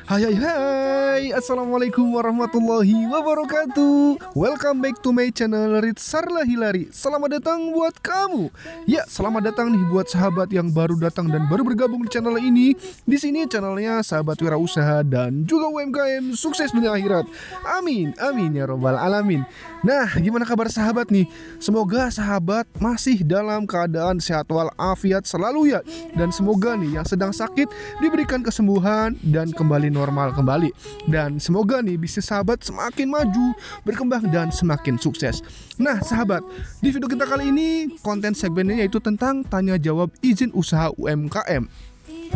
Hai, Assalamualaikum warahmatullahi wabarakatuh. Welcome back to my channel Rit Sarla Hilari. Selamat datang buat kamu. Ya, selamat datang nih buat sahabat yang baru datang dan baru bergabung di channel ini. Di sini channelnya sahabat wirausaha dan juga UMKM sukses dunia akhirat. Amin, amin ya robbal alamin. Nah, gimana kabar sahabat nih? Semoga sahabat masih dalam keadaan sehat walafiat selalu ya. Dan semoga nih yang sedang sakit diberikan kesembuhan dan kembali normal kembali. Dan semoga nih bisnis sahabat semakin maju, berkembang dan semakin sukses. Nah sahabat, di video kita kali ini konten segmennya yaitu tentang tanya jawab izin usaha UMKM,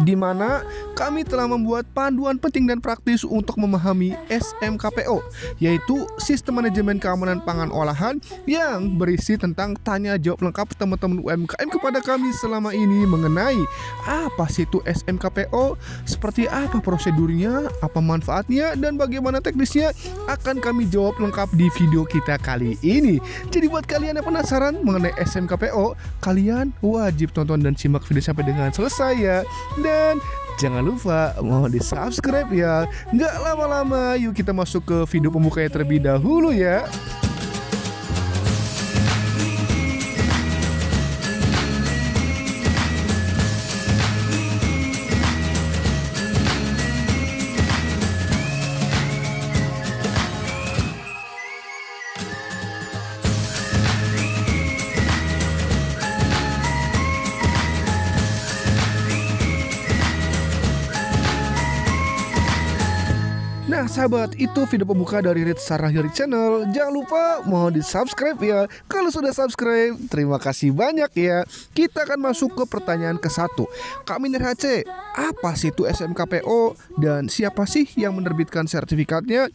di mana kami telah membuat panduan penting dan praktis untuk memahami SMKPO, yaitu Sistem Manajemen Keamanan Pangan Olahan, yang berisi tentang tanya jawab lengkap teman-teman UMKM kepada kami selama ini mengenai apa sih itu SMKPO, seperti apa prosedurnya, apa manfaatnya, dan bagaimana teknisnya akan kami jawab lengkap di video kita kali ini. Jadi buat kalian yang penasaran mengenai SMKPO, kalian wajib tonton dan simak video sampai dengan selesai ya. Dan jangan lupa mau di subscribe ya. Nggak lama-lama, yuk kita masuk ke video pembukanya terlebih dahulu ya. Nah sahabat, itu video pembuka dari Rit Sarla Hilari Channel. Jangan lupa mau di subscribe ya. Kalau sudah subscribe, terima kasih banyak ya. Kita akan masuk ke pertanyaan ke-1. Kak Miner HC, apa sih itu SMKPO dan siapa sih yang menerbitkan sertifikatnya?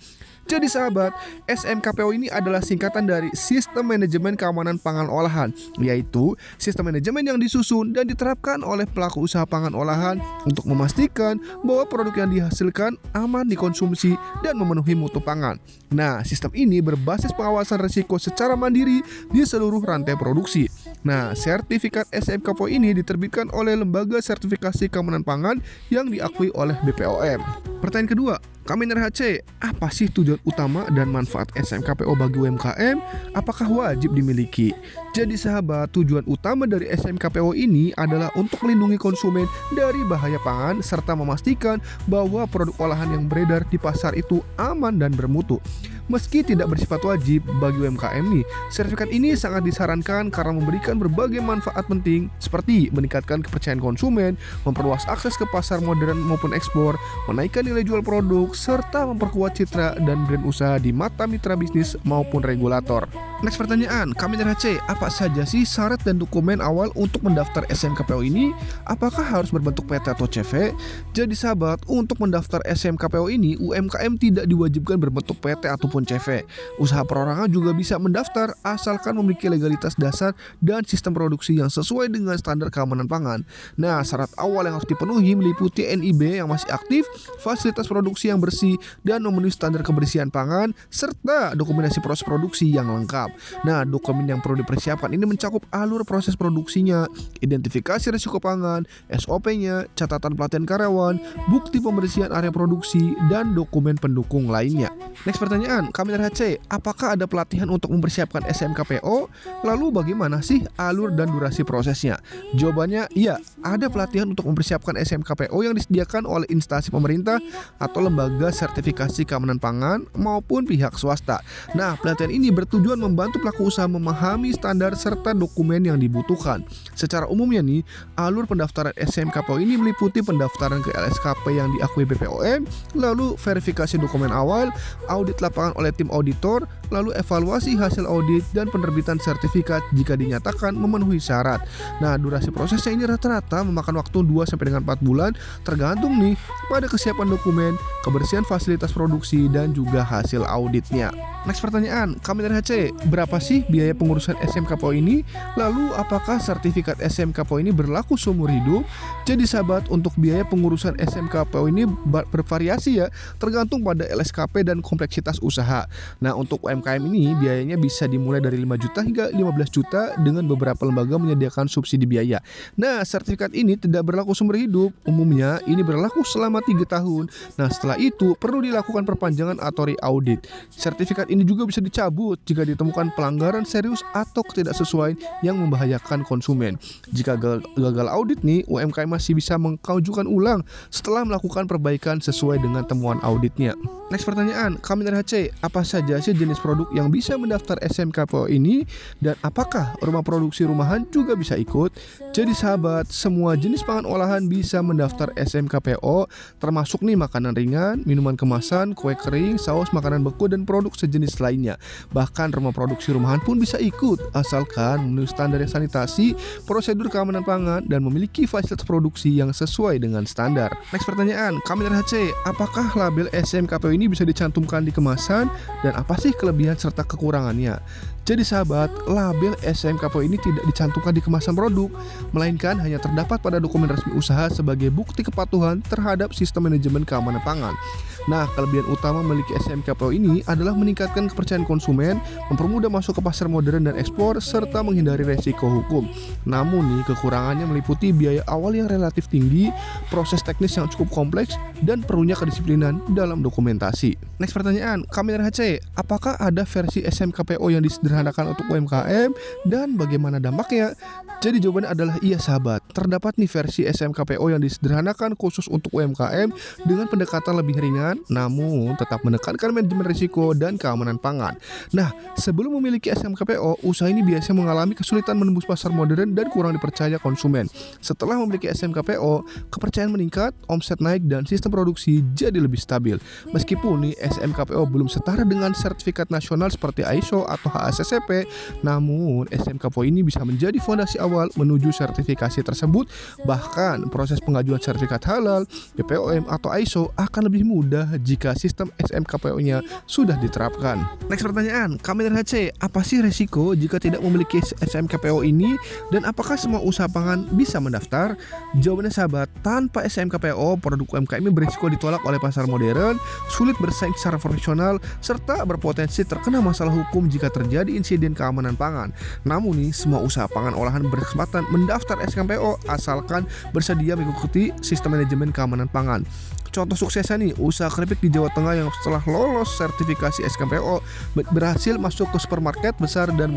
Jadi sahabat, SMKPO ini adalah singkatan dari Sistem Manajemen Keamanan Pangan Olahan, yaitu sistem manajemen yang disusun dan diterapkan oleh pelaku usaha pangan olahan untuk memastikan bahwa produk yang dihasilkan aman dikonsumsi dan memenuhi mutu pangan. Nah, sistem ini berbasis pengawasan risiko secara mandiri di seluruh rantai produksi. Nah, sertifikat SMKPO ini diterbitkan oleh Lembaga Sertifikasi Keamanan Pangan yang diakui oleh BPOM. Pertanyaan kedua, Kak Miner HC, apa sih tujuan utama dan manfaat SMKPO bagi UMKM? Apakah wajib dimiliki? Jadi sahabat, tujuan utama dari SMKPO ini adalah untuk melindungi konsumen dari bahaya pangan serta memastikan bahwa produk olahan yang beredar di pasar itu aman dan bermutu. Meski tidak bersifat wajib bagi UMKM nih, sertifikat ini sangat disarankan karena memberikan berbagai manfaat penting seperti meningkatkan kepercayaan konsumen, memperluas akses ke pasar modern maupun ekspor, menaikkan nilai jual produk, serta memperkuat citra dan brand usaha di mata mitra bisnis maupun regulator. Next pertanyaan, kami HC, apa saja sih syarat dan dokumen awal untuk mendaftar SMKPO ini? Apakah harus berbentuk PT atau CV? Jadi sahabat, untuk mendaftar SMKPO ini, UMKM tidak diwajibkan berbentuk PT ataupun CV. Usaha perorangan juga bisa mendaftar asalkan memiliki legalitas dasar dan sistem produksi yang sesuai dengan standar keamanan pangan. Nah, syarat awal yang harus dipenuhi meliputi NIB yang masih aktif, fasilitas produksi yang bersih dan memenuhi standar kebersihan pangan, serta dokumentasi proses produksi yang lengkap. Nah, dokumen yang perlu dipersiapkan ini mencakup alur proses produksinya, identifikasi risiko pangan, SOP-nya, catatan pelatihan karyawan, bukti pembersihan area produksi, dan dokumen pendukung lainnya. Next pertanyaan, Kak Miner HC, apakah ada pelatihan untuk mempersiapkan SMKPO? Lalu bagaimana sih alur dan durasi prosesnya? Jawabannya, iya, ada pelatihan untuk mempersiapkan SMKPO yang disediakan oleh instansi pemerintah atau lembaga sertifikasi keamanan pangan maupun pihak swasta. Nah, pelatihan ini bertujuan membantu pelaku usaha memahami standar serta dokumen yang dibutuhkan. Secara umumnya nih, alur pendaftaran SMKPO ini meliputi pendaftaran ke LSKP yang diakui BPOM, lalu verifikasi dokumen awal, audit lapangan oleh tim auditor, lalu evaluasi hasil audit dan penerbitan sertifikat jika dinyatakan memenuhi syarat. Nah, durasi prosesnya ini rata-rata memakan waktu 2 sampai dengan 4 bulan tergantung nih pada kesiapan dokumen, kebersihan fasilitas produksi dan juga hasil auditnya. Next pertanyaan, Kak Miner HC, berapa sih biaya pengurusan SMKPO ini? Lalu apakah sertifikat SMKPO ini berlaku seumur hidup? Jadi sahabat, untuk biaya pengurusan SMKPO ini bervariasi ya, tergantung pada LSKP dan kompleksitas usaha usaha. Nah, untuk UMKM ini biayanya bisa dimulai dari 5 juta hingga 15 juta dengan beberapa lembaga menyediakan subsidi biaya. Nah, sertifikat ini tidak berlaku seumur hidup. Umumnya ini berlaku selama 3 tahun. Nah, setelah itu perlu dilakukan perpanjangan atau re-audit. Sertifikat ini juga bisa dicabut jika ditemukan pelanggaran serius atau ketidaksesuaian yang membahayakan konsumen. Jika gagal audit nih, UMKM masih bisa mengajukan ulang setelah melakukan perbaikan sesuai dengan temuan auditnya. Next pertanyaan, kami dari HC, apa saja sih jenis produk yang bisa mendaftar SMKPO ini dan apakah rumah produksi rumahan juga bisa ikut? Jadi sahabat, semua jenis pangan olahan bisa mendaftar SMKPO, termasuk nih makanan ringan, minuman kemasan, kue kering, saus, makanan beku dan produk sejenis lainnya. Bahkan rumah produksi rumahan pun bisa ikut asalkan memenuhi standar sanitasi, prosedur keamanan pangan dan memiliki fasilitas produksi yang sesuai dengan standar. Next pertanyaan, kami dari HC, apakah label SMKPO ini bisa dicantumkan di kemasan dan apa sih kelebihan serta kekurangannya? Jadi sahabat, label SMKPO ini tidak dicantumkan di kemasan produk, melainkan hanya terdapat pada dokumen resmi usaha sebagai bukti kepatuhan terhadap sistem manajemen keamanan pangan. Nah, kelebihan utama memiliki SMKPO ini adalah meningkatkan kepercayaan konsumen, mempermudah masuk ke pasar modern dan ekspor, serta menghindari resiko hukum. Namun nih, kekurangannya meliputi biaya awal yang relatif tinggi, proses teknis yang cukup kompleks, dan perlunya kedisiplinan dalam dokumentasi. Next pertanyaan, kami dari HC, apakah ada versi SMKPO yang disederhanakan untuk UMKM dan bagaimana dampaknya? Jadi jawabannya adalah iya sahabat, terdapat nih versi SMKPO yang disederhanakan khusus untuk UMKM dengan pendekatan lebih ringan, namun tetap menekankan manajemen risiko dan keamanan pangan. Nah, sebelum memiliki SMKPO, usaha ini biasanya mengalami kesulitan menembus pasar modern dan kurang dipercaya konsumen. Setelah memiliki SMKPO, kepercayaan meningkat, omset naik, dan sistem produksi jadi lebih stabil. Meskipun nih SMKPO belum setara dengan sertifikat nasional seperti ISO atau HACCP, namun SMKPO ini bisa menjadi fondasi awal menuju sertifikasi tersebut. Bahkan proses pengajuan sertifikat halal, BPOM atau ISO akan lebih mudah jika sistem SMKPO-nya sudah diterapkan. Next pertanyaan, kami dari HC, apa sih resiko jika tidak memiliki SMKPO ini dan apakah semua usaha pangan bisa mendaftar? Jawabannya sahabat, tanpa SMKPO, produk UMKM ini berisiko ditolak oleh pasar modern, sulit bersaing secara profesional, serta berpotensi terkena masalah hukum jika terjadi insiden keamanan pangan. Namun nih, semua usaha pangan olahan berkesempatan mendaftar SMKPO asalkan bersedia mengikuti sistem manajemen keamanan pangan. Contoh suksesnya nih, usaha keripik di Jawa Tengah yang setelah lolos sertifikasi SMKPO berhasil masuk ke supermarket besar dan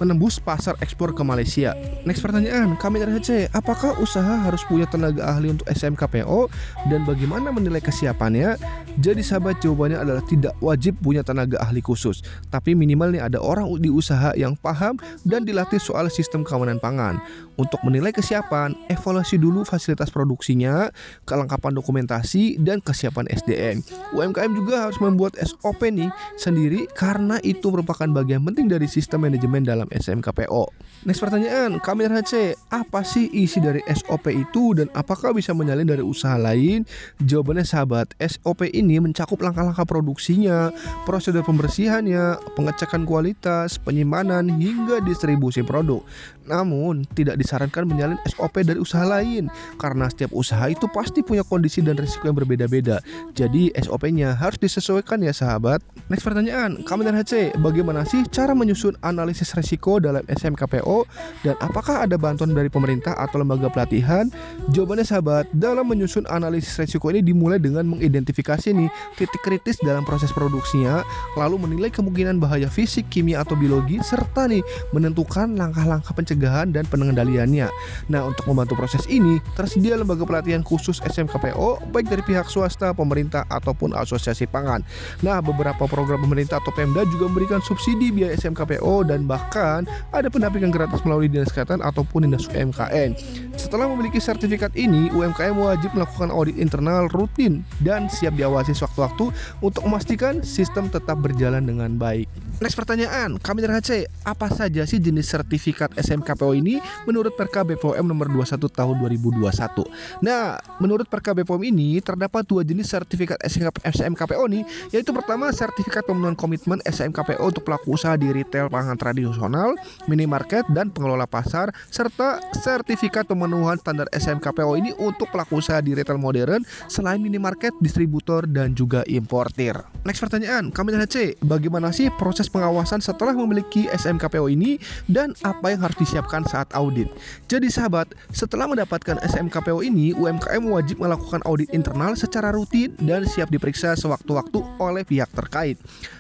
menembus pasar ekspor ke Malaysia. Next pertanyaan, kami dari HC, apakah usaha harus punya tenaga ahli untuk SMKPO dan bagaimana menilai kesiapannya? Jadi sahabat, jawabannya adalah tidak wajib punya tenaga ahli khusus, tapi minimal nih ada orang di usaha yang paham dan dilatih soal sistem keamanan pangan. Untuk menilai kesiapan, evaluasi dulu fasilitas produksinya, kelengkapan dokumentasi, dan kesiapan SDM. UMKM juga harus membuat SOP nih sendiri karena itu merupakan bagian penting dari sistem manajemen dalam SMKPO. Next pertanyaan, kami dari HC, apa sih isi dari SOP itu dan apakah bisa menyalin dari usaha lain? Jawabannya sahabat, SOP ini mencakup langkah-langkah produksinya, prosedur pembersihannya, pengecekan kualitas, penyimpanan, hingga distribusi produk. Namun, tidak disarankan menyalin SOP dari usaha lain karena setiap usaha itu pasti punya kondisi dan risiko yang berbeda-beda. Jadi SOP-nya harus disesuaikan ya sahabat. Next pertanyaan, kami dari HC, bagaimana sih cara menyusun analisis risiko dalam SMKPO dan apakah ada bantuan dari pemerintah atau lembaga pelatihan? Jawabannya sahabat, dalam menyusun analisis risiko ini dimulai dengan mengidentifikasi nih titik kritis dalam proses produksinya, lalu menilai kemungkinan bahaya fisik, kimia atau biologi, serta nih menentukan langkah-langkah pencegahan dan pengendaliannya. Nah, untuk membantu proses ini, tersedia lembaga pelatihan khusus SMKPO baik dari pihak swasta, pemerintah ataupun asosiasi pangan. Nah, beberapa program pemerintah atau Pemda juga memberikan subsidi biaya SMKPO dan bahkan ada pendampingan gratis melalui Dinas Kesehatan ataupun Dinas UMKM. Setelah memiliki sertifikat ini, UMKM wajib melakukan audit internal rutin dan siap diawasi sewaktu-waktu untuk memastikan sistem tetap berjalan dengan baik. Next pertanyaan, kami dari HC, apa saja sih jenis sertifikat SMKPO ini menurut Perka BPOM nomor 21 tahun 2021? Nah, menurut Perka BPOM ini terdapat dua jenis sertifikat SMKPO nih, yaitu pertama sertifikat pemenuhan komitmen SMKPO untuk pelaku usaha di retail pangan tradisional, minimarket dan pengelola pasar, serta sertifikat pemenuhan standar SMKPO ini untuk pelaku usaha di retail modern selain minimarket, distributor dan juga importir. Next pertanyaan, Kamil HC, bagaimana sih proses pengawasan setelah memiliki SMKPO ini dan apa yang harus disiapkan saat audit? Jadi sahabat, setelah mendapatkan SMKPO ini, UMKM wajib melakukan audit internal secara rutin dan siap diperiksa sewaktu-waktu oleh pihak terkait.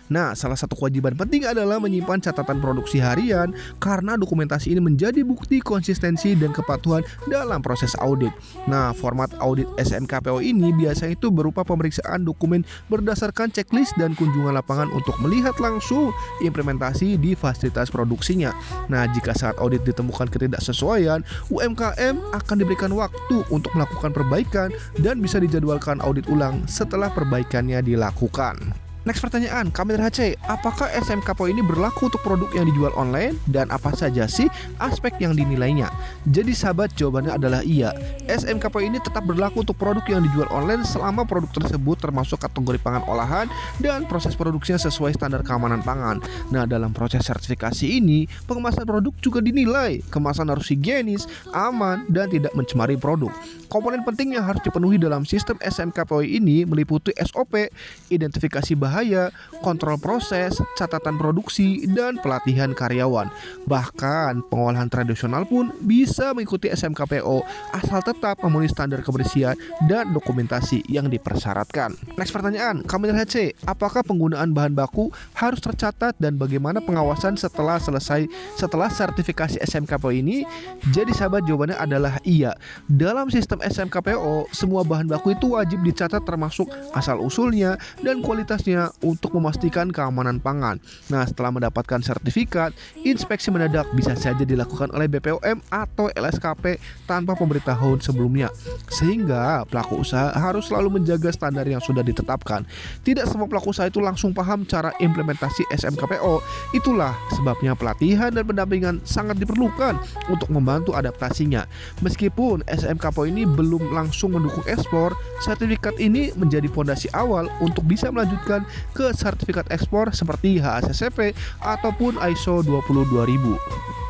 Nah, salah satu kewajiban penting adalah menyimpan catatan produksi harian karena dokumentasi ini menjadi bukti konsistensi dan kepatuhan dalam proses audit. Nah, format audit SMKPO ini biasanya itu berupa pemeriksaan dokumen berdasarkan checklist dan kunjungan lapangan untuk melihat langsung implementasi di fasilitas produksinya. Nah, jika saat audit ditemukan ketidaksesuaian, UMKM akan diberikan waktu untuk melakukan perbaikan dan bisa dijadwalkan audit ulang setelah perbaikannya dilakukan. Next pertanyaan, Kamil HC, apakah SMKPO ini berlaku untuk produk yang dijual online dan apa saja sih aspek yang dinilainya? Jadi sahabat, jawabannya adalah iya. SMKPO ini tetap berlaku untuk produk yang dijual online selama produk tersebut termasuk kategori pangan olahan dan proses produksinya sesuai standar keamanan pangan. Nah, dalam proses sertifikasi ini, pengemasan produk juga dinilai. Kemasan harus higienis, aman, dan tidak mencemari produk. Komponen penting yang harus dipenuhi dalam sistem SMKPO ini meliputi SOP, identifikasi bahaya, kontrol proses, catatan produksi, dan pelatihan karyawan. Bahkan pengolahan tradisional pun bisa mengikuti SMKPO asal tetap memenuhi standar kebersihan dan dokumentasi yang dipersyaratkan. Next pertanyaan, Kamil HC, apakah penggunaan bahan baku harus tercatat dan bagaimana pengawasan setelah sertifikasi SMKPO ini? Jadi sahabat, jawabannya adalah iya. Dalam sistem SMKPO, semua bahan baku itu wajib dicatat termasuk asal-usulnya dan kualitasnya untuk memastikan keamanan pangan. Nah, setelah mendapatkan sertifikat, inspeksi mendadak bisa saja dilakukan oleh BPOM atau LSKP tanpa pemberitahuan sebelumnya. Sehingga pelaku usaha harus selalu menjaga standar yang sudah ditetapkan. Tidak semua pelaku usaha itu langsung paham cara implementasi SMKPO. Itulah sebabnya pelatihan dan pendampingan sangat diperlukan untuk membantu adaptasinya. Meskipun SMKPO ini belum langsung mendukung ekspor, sertifikat ini menjadi fondasi awal untuk bisa melanjutkan ke sertifikat ekspor seperti HACCP ataupun ISO 22000.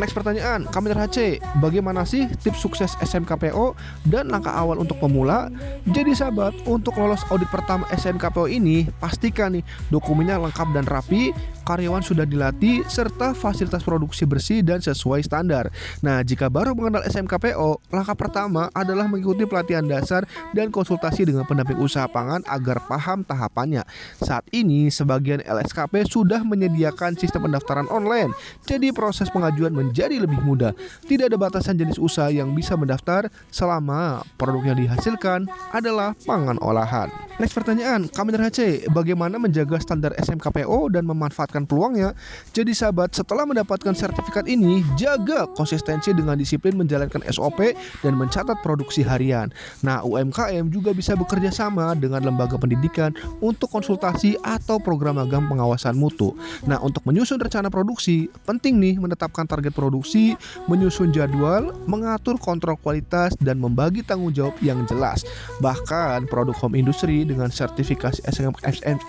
Next pertanyaan, Kamil HC, bagaimana sih tips sukses SMKPO dan langkah awal untuk pemula? Jadi sahabat, untuk lolos audit pertama SMKPO ini, pastikan nih dokumennya lengkap dan rapi, karyawan sudah dilatih, serta fasilitas produksi bersih dan sesuai standar. Nah, jika baru mengenal SMKPO, langkah pertama adalah mengikuti pelatihan dasar dan konsultasi dengan pendamping usaha pangan agar paham tahapannya. Saat ini, sebagian LSKP sudah menyediakan sistem pendaftaran online, jadi proses pengajuan menjadi lebih mudah. Tidak ada batasan jenis usaha yang bisa mendaftar selama produk yang dihasilkan adalah pangan olahan. Next pertanyaan, Kamil HC, bagaimana menjaga standar SMKPO dan memanfaatkan peluangnya? Jadi sahabat, setelah mendapatkan sertifikat ini, jaga konsistensi dengan disiplin menjalankan SOP dan mencatat produksi harian. Nah, UMKM juga bisa bekerja sama dengan lembaga pendidikan untuk konsultasi atau program magang pengawasan mutu. Nah, untuk menyusun rencana produksi, penting nih menetapkan target produksi, menyusun jadwal, mengatur kontrol kualitas, dan membagi tanggung jawab yang jelas. Bahkan produk home industry dengan sertifikasi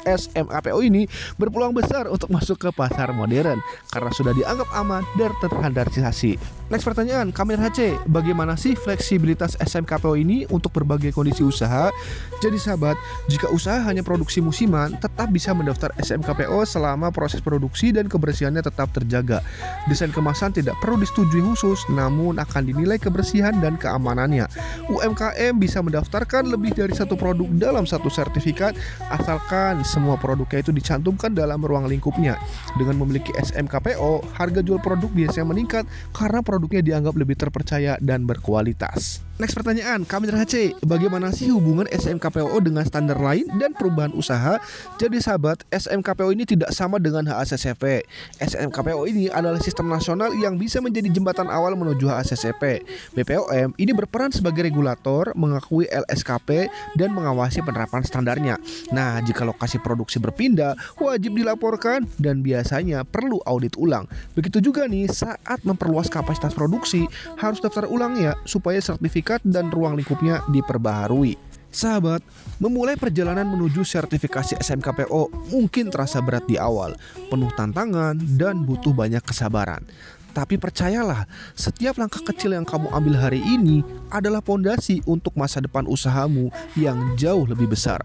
SMKPO ini berpeluang besar untuk masuk ke pasar modern karena sudah dianggap aman dan terstandarisasi. Next pertanyaan, Kamil HC, bagaimana sih fleksibilitas SMKPO ini untuk berbagai kondisi usaha? Jadi sahabat, jika usaha hanya produksi musiman, tetap bisa mendaftar SMKPO selama proses produksi dan kebersihannya tetap terjaga. Desain kemasan tidak perlu disetujui khusus, namun akan dinilai kebersihan dan keamanannya. UMKM bisa mendaftarkan lebih dari satu produk dalam satu sertifikat, asalkan semua produknya itu dicantumkan dalam ruang lingkupnya. Dengan memiliki SMKPO, harga jual produk biasanya meningkat karena produknya dianggap lebih terpercaya dan berkualitas. Next pertanyaan, Kamil HC, bagaimana sih hubungan SMKPO dengan standar lain dan perubahan usaha? Jadi sahabat, SMKPO ini tidak sama dengan HACCP. SMKPO ini adalah sistem nasional yang bisa menjadi jembatan awal menuju HACCP. BPOM ini berperan sebagai regulator, mengakui LSKP, dan mengawasi penerapan standarnya. Nah, jika lokasi produksi berpindah, wajib dilaporkan dan biasanya perlu audit ulang. Begitu juga nih saat memperluas kapasitas produksi, harus daftar ulang ya, supaya sertifikat dan ruang lingkupnya diperbaharui. Sahabat, memulai perjalanan menuju sertifikasi SMKPO mungkin terasa berat di awal, penuh tantangan dan butuh banyak kesabaran. Tapi percayalah, setiap langkah kecil yang kamu ambil hari ini adalah pondasi untuk masa depan usahamu yang jauh lebih besar.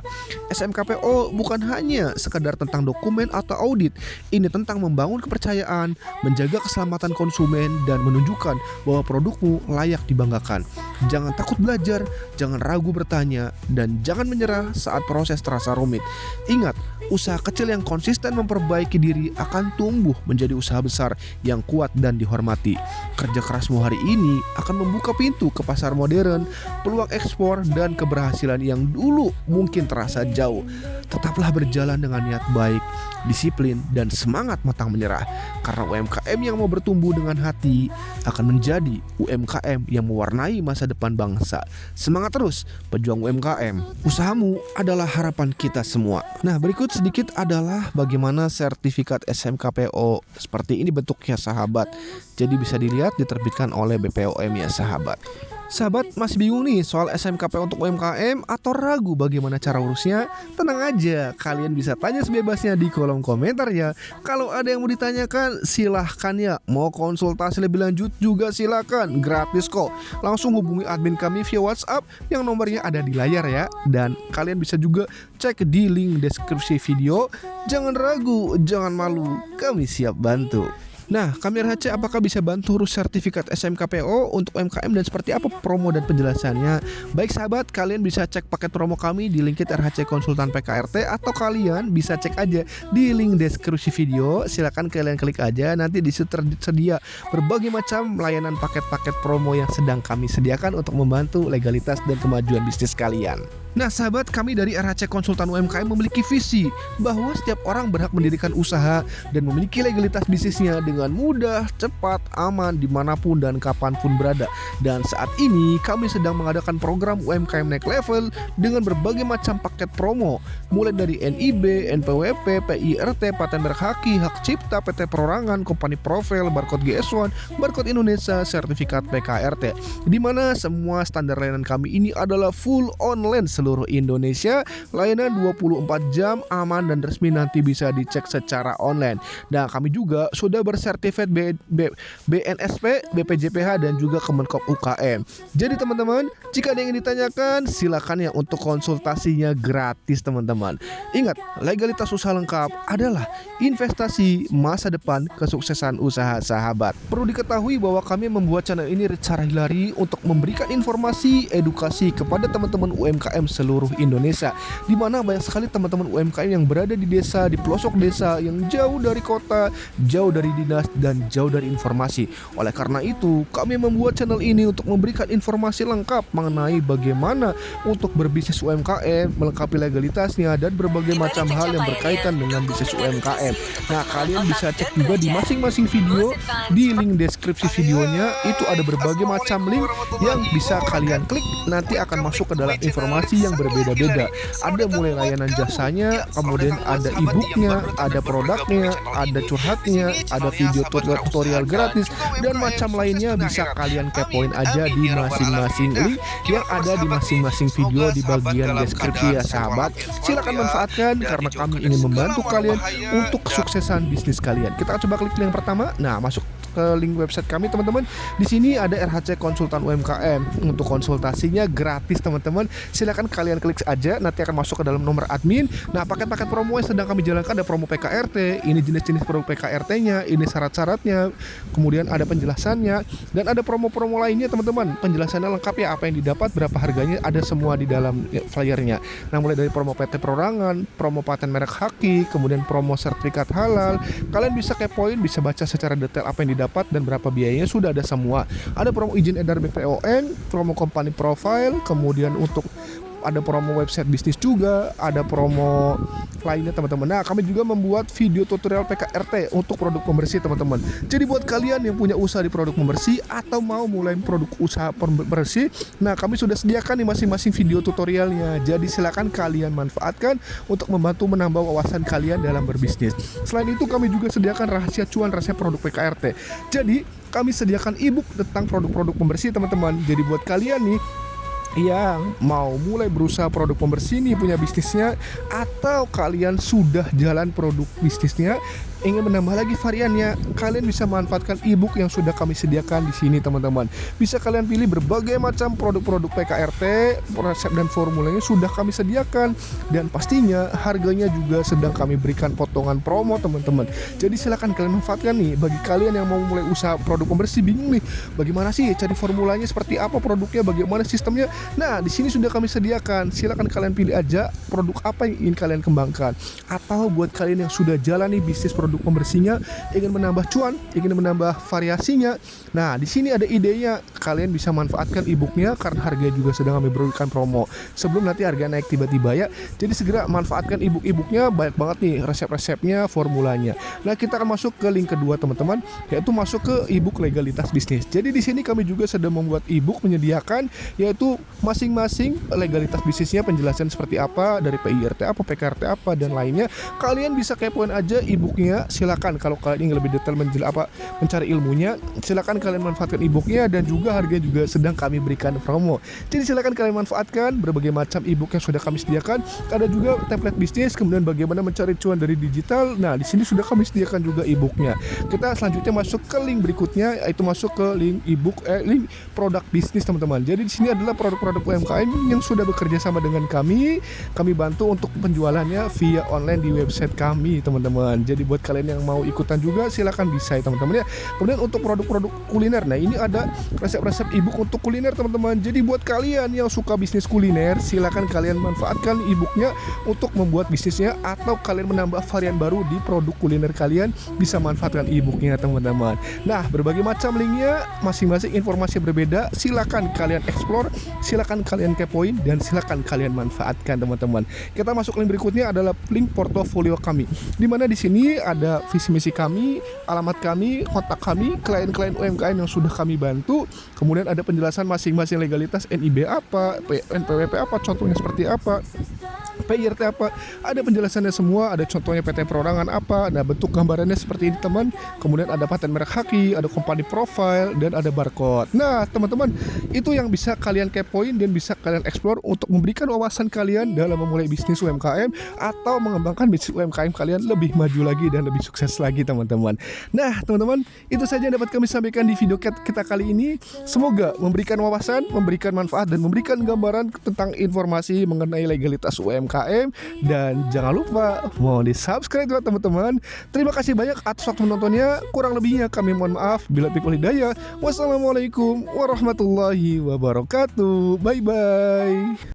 SMKPO bukan hanya sekedar tentang dokumen atau audit. Ini tentang membangun kepercayaan, menjaga keselamatan konsumen, dan menunjukkan bahwa produkmu layak dibanggakan. Jangan takut belajar, jangan ragu bertanya, dan jangan menyerah saat proses terasa rumit. Ingat, usaha kecil yang konsisten memperbaiki diri akan tumbuh menjadi usaha besar yang kuat dan dihormati. Kerja kerasmu hari ini akan membuka pintu ke pasar modern, peluang ekspor, dan keberhasilan yang dulu mungkin terasa jauh. Tetaplah berjalan dengan niat baik, disiplin, dan semangat pantang menyerah. Karena UMKM yang mau bertumbuh dengan hati akan menjadi UMKM yang mewarnai masa depan bangsa. Semangat terus, pejuang UMKM. Usahamu adalah harapan kita semua. Nah, berikut sedikit adalah bagaimana sertifikat SMKPO. Seperti ini bentuknya sahabat. Jadi bisa dilihat diterbitkan oleh BPOM ya sahabat. Sahabat masih bingung nih soal SMKPO untuk UMKM atau ragu bagaimana cara urusnya? Tenang aja, kalian bisa tanya sebebasnya di kolom komentar ya. Kalau ada yang mau ditanyakan silahkan ya. Mau konsultasi lebih lanjut juga silahkan, gratis kok. Langsung hubungi admin kami via WhatsApp yang nomornya ada di layar ya. Dan kalian bisa juga cek di link deskripsi video. Jangan ragu, jangan malu, kami siap bantu. Nah, kami RHC apakah bisa bantu urus sertifikat SMKPO untuk UMKM dan seperti apa promo dan penjelasannya? Baik sahabat, kalian bisa cek paket promo kami di link RHC Konsultan PKRT atau kalian bisa cek aja di link deskripsi video. Silakan kalian klik aja, nanti di situ tersedia berbagai macam layanan paket-paket promo yang sedang kami sediakan untuk membantu legalitas dan kemajuan bisnis kalian. Nah sahabat, kami dari RHC Konsultan UMKM memiliki visi bahwa setiap orang berhak mendirikan usaha dan memiliki legalitas bisnisnya dengan mudah, cepat, aman, dimanapun dan kapanpun berada. Dan saat ini kami sedang mengadakan program UMKM Next Level dengan berbagai macam paket promo, mulai dari NIB, NPWP, PIRT, paten merek haki, hak cipta, PT Perorangan, kompani profil, barcode GS1, barcode Indonesia, sertifikat PKRT, di mana semua standar layanan kami ini adalah full online seluruh Indonesia. Layanan 24 jam, aman dan resmi, nanti bisa dicek secara online. Dan kami juga sudah bersertifikat BNSP, BPJPH, dan juga Kemenkop UKM. Jadi teman-teman, jika ada yang ingin ditanyakan, silakan ya, untuk konsultasinya gratis teman-teman. Ingat, legalitas usaha lengkap adalah investasi masa depan kesuksesan usaha sahabat. Perlu diketahui bahwa kami membuat channel ini secara hilari untuk memberikan informasi, edukasi kepada teman-teman UMKM seluruh Indonesia, di mana banyak sekali teman-teman UMKM yang berada di desa, di pelosok desa, yang jauh dari kota, jauh dari dinas, dan jauh dari informasi. Oleh karena itu, kami membuat channel ini untuk memberikan informasi lengkap mengenai bagaimana untuk berbisnis UMKM, melengkapi legalitasnya, dan berbagai macam hal yang berkaitan dengan bisnis UMKM. Nah, kalian bisa cek juga di masing-masing video, di link deskripsi videonya itu ada berbagai macam link yang bisa kalian klik, nanti akan masuk ke dalam informasi yang berbeda-beda. Ada mulai layanan jasanya, kemudian ada e-booknya, ada produknya, ada curhatnya, ada video tutorial gratis, dan macam lainnya. Bisa kalian kepoin aja di masing-masing link yang ada di masing-masing video di bagian deskripsi ya sahabat. Silakan manfaatkan karena kami ingin membantu kalian untuk kesuksesan bisnis kalian. Kita coba klik link pertama. Nah, masuk ke link website kami teman-teman. Di sini ada RHC Konsultan UMKM. Untuk konsultasinya gratis teman-teman. Silakan kalian klik aja, nanti akan masuk ke dalam nomor admin. Nah, paket-paket promo yang sedang kami jalankan ada promo PKRT, ini jenis-jenis produk PKRT-nya, ini syarat-syaratnya, kemudian ada penjelasannya, dan ada promo-promo lainnya teman-teman. Penjelasannya lengkap ya, apa yang didapat, berapa harganya, ada semua di dalam flyernya. Nah, mulai dari promo PT Perorangan, promo paten merek haki, kemudian promo sertifikat halal. Kalian bisa kepoin, bisa baca secara detail apa yang didapat dan berapa biayanya, sudah ada semua. Ada promo izin edar BPOM, promo company profile, kemudian untuk ada promo website bisnis juga, ada promo lainnya teman-teman. Nah, kami juga membuat video tutorial PKRT untuk produk pembersih teman-teman. Jadi buat kalian yang punya usaha di produk pembersih atau mau mulai produk usaha pembersih, nah kami sudah sediakan di masing-masing video tutorialnya. Jadi silakan kalian manfaatkan untuk membantu menambah wawasan kalian dalam berbisnis. Selain itu kami juga sediakan rahasia cuan resep produk PKRT. Jadi kami sediakan e-book tentang produk-produk pembersih teman-teman. Jadi buat kalian nih yang mau mulai berusaha produk pembersih nih, punya bisnisnya, atau kalian sudah jalan produk bisnisnya, ingin menambah lagi variannya, kalian bisa manfaatkan ebook yang sudah kami sediakan di sini teman-teman. Bisa kalian pilih berbagai macam produk-produk PKRT, resep dan formulanya sudah kami sediakan, dan pastinya harganya juga sedang kami berikan potongan promo teman-teman. Jadi silakan kalian manfaatkan nih. Bagi kalian yang mau mulai usaha produk pembersih, bingung nih bagaimana sih cari formulanya, seperti apa produknya, bagaimana sistemnya. Nah, di sini sudah kami sediakan. Silakan kalian pilih aja produk apa yang ingin kalian kembangkan. Atau buat kalian yang sudah jalani bisnis produk pembersihnya, ingin menambah cuan, ingin menambah variasinya. Nah, di sini ada idenya. Kalian bisa manfaatkan ebooknya karena harganya juga sedang kami berikan promo. Sebelum nanti harga naik tiba-tiba ya. Jadi segera manfaatkan ebooknya, banyak banget nih resep-resepnya, formulanya. Nah, kita akan masuk ke link kedua teman-teman, yaitu masuk ke ebook legalitas bisnis. Jadi di sini kami juga sedang membuat ebook menyediakan, yaitu masing-masing legalitas bisnisnya, penjelasan seperti apa dari PIRT apa, PKRT apa dan lainnya. Kalian bisa kepoin aja ebooknya. Silakan kalau kalian ingin lebih detail mencari ilmunya, silakan kalian manfaatkan ebooknya, dan juga harganya juga sedang kami berikan promo. Jadi silakan kalian manfaatkan berbagai macam ebook yang sudah kami sediakan. Ada juga template bisnis, kemudian bagaimana mencari cuan dari digital. Nah, di sini sudah kami sediakan juga ebooknya. Kita selanjutnya masuk ke link berikutnya, yaitu masuk ke link ebook link produk bisnis teman-teman. Jadi di sini adalah produk-produk UMKM yang sudah bekerja sama dengan kami. Kami bantu untuk penjualannya via online di website kami teman-teman. Jadi buat kalian yang mau ikutan juga silakan bisa ya teman-teman ya. Kemudian untuk produk-produk kuliner, nah ini ada resep-resep ebook untuk kuliner teman-teman. Jadi buat kalian yang suka bisnis kuliner, silakan kalian manfaatkan ebooknya untuk membuat bisnisnya, atau kalian menambah varian baru di produk kuliner kalian, bisa manfaatkan ebooknya teman-teman. Nah, berbagai macam linknya, masing-masing informasi berbeda. Silakan kalian explore, silakan kalian kepoin, dan silakan kalian manfaatkan teman-teman. Kita masuk link berikutnya adalah link portofolio kami, dimana di sini ada visi misi kami, alamat kami, kontak kami, klien-klien UMKM yang sudah kami bantu. Kemudian ada penjelasan masing-masing legalitas, NIB apa, NPWP apa, contohnya seperti apa, PIRT apa, ada penjelasannya semua. Ada contohnya PT perorangan apa. Nah, bentuk gambarannya seperti ini teman. Kemudian ada paten merek haki, ada company profile, dan ada barcode. Nah teman-teman, itu yang bisa kalian kepoin dan bisa kalian explore untuk memberikan wawasan kalian dalam memulai bisnis UMKM atau mengembangkan bisnis UMKM kalian lebih maju lagi dan lebih sukses lagi teman-teman. Nah teman-teman, itu saja yang dapat kami sampaikan di video kita kali ini. Semoga memberikan wawasan, memberikan manfaat, dan memberikan gambaran tentang informasi mengenai legalitas UMKM. Dan jangan lupa mohon di subscribe ya teman-teman. Terima kasih banyak atas waktu menontonnya. Kurang lebihnya kami mohon maaf. Bila pikul hidayah. Wassalamualaikum warahmatullahi wabarakatuh. Bye bye.